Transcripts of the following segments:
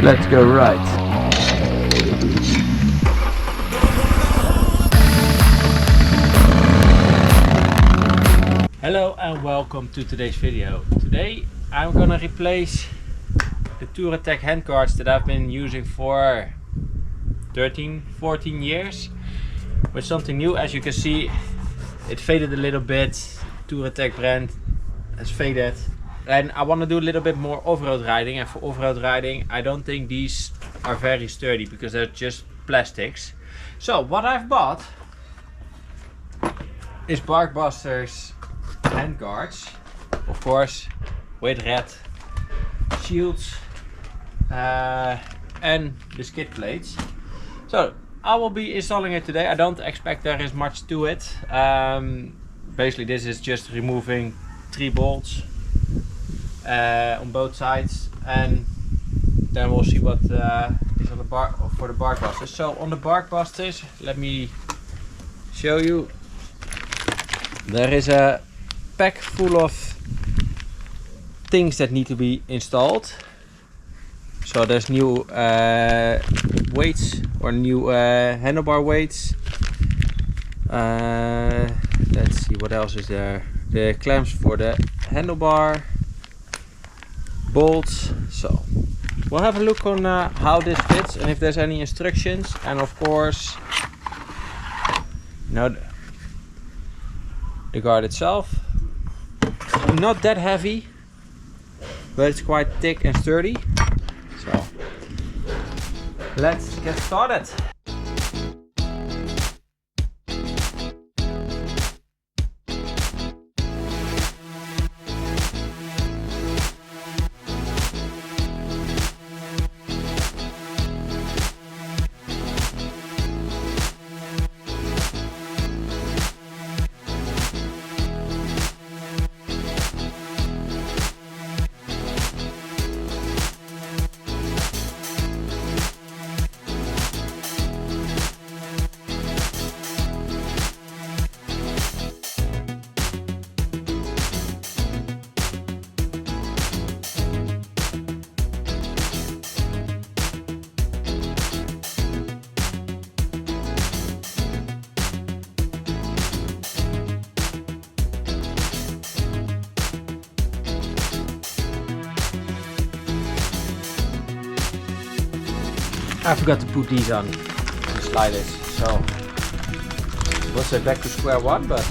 let's go right. Hello and welcome to today's video. Today I'm gonna replace the Touratech handguards that I've been using for 13-14 years with something new. As you can see, it faded a little bit. Touratech brand has faded, and I want to do a little bit more off-road riding, and for off-road riding I don't think these are very sturdy because they're just plastics. So what I've bought is Barkbusters handguards, of course, with red shields and the skid plates. So I will be installing it today. I don't expect there is much to it. Basically this is just removing 3 bolts on both sides, and then we'll see what is on the bar for the Barkbusters. So on the Barkbusters, let me show you. There is a pack full of things that need to be installed. So there's new weights or new handlebar weights. Let's see what else is there. The clamps for the handlebar, bolts. So we'll have a look on how this fits and if there's any instructions, and of course, you know, the guard itself. Not that heavy, but it's quite thick and sturdy. So let's get started. I forgot to put these on the sliders, so we'll say back to square one, but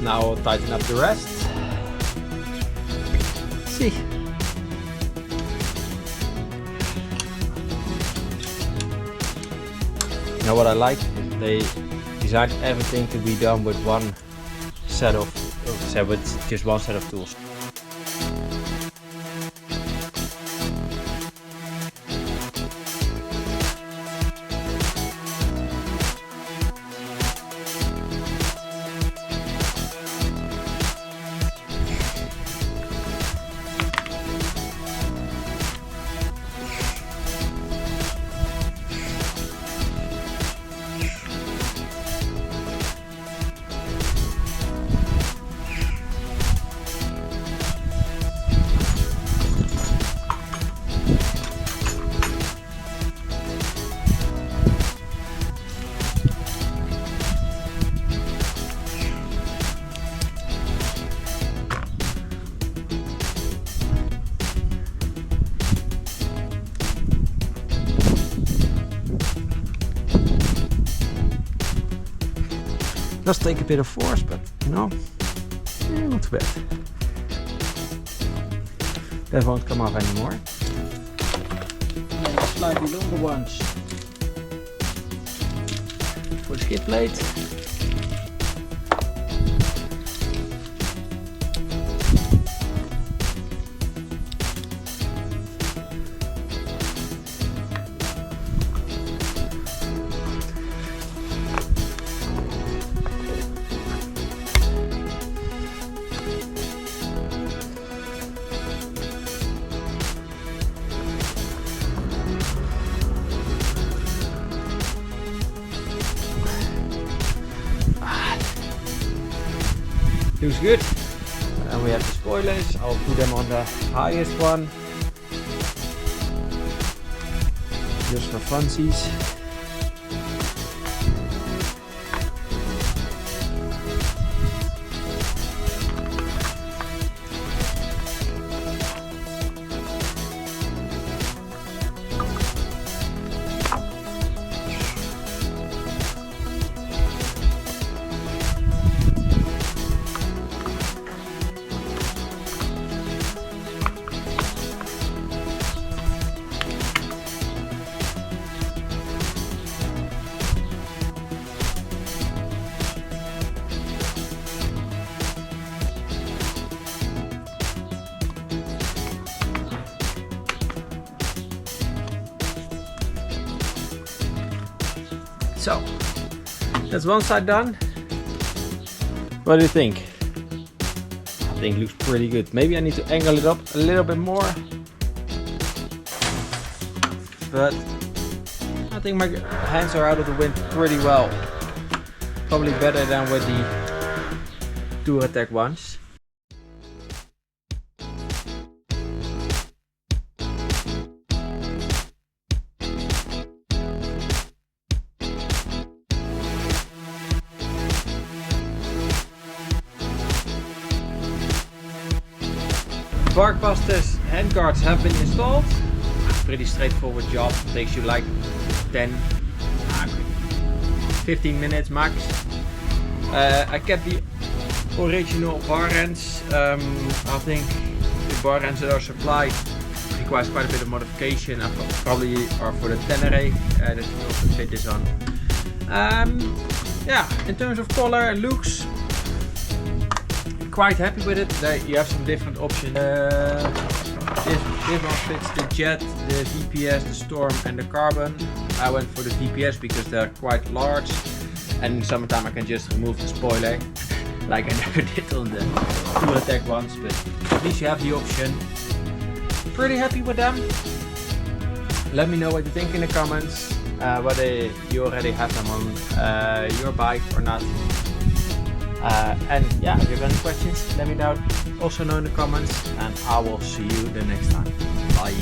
now I'll tighten up the rest. Let's see. Now what I like is they designed everything to be done with one set of, with just one set of tools. Does take a bit of force, but you know, not too bad. That won't come off anymore. And then slightly longer ones for the skid plate. Looks good. And we have the spoilers. I'll put them on the highest one, just for funsies. So, that's one side done. What do you think? I think it looks pretty good. Maybe I need to angle it up a little bit more. But I think my hands are out of the wind pretty well. Probably better than with the Touratech ones. Barkbusters handguards have been installed. Pretty straightforward job. Takes you like 15 minutes max. I kept the original bar ends. I think the bar ends that are supplied requires quite a bit of modification. I probably are for the Tenere that you can also fit this on. Yeah, in terms of color and looks, quite happy with it. You have some different options. This one fits the Jet, the VPS, the Storm and the Carbon. I went for the VPS because they're quite large, and in summertime I can just remove the spoiler like I never did on the Touratech ones, but at least you have the option. Pretty happy with them. Let me know what you think in the comments, whether you already have them on your bike or not. And yeah, if you have any questions, let me know. Also know in the comments, and I will see you the next time. Bye.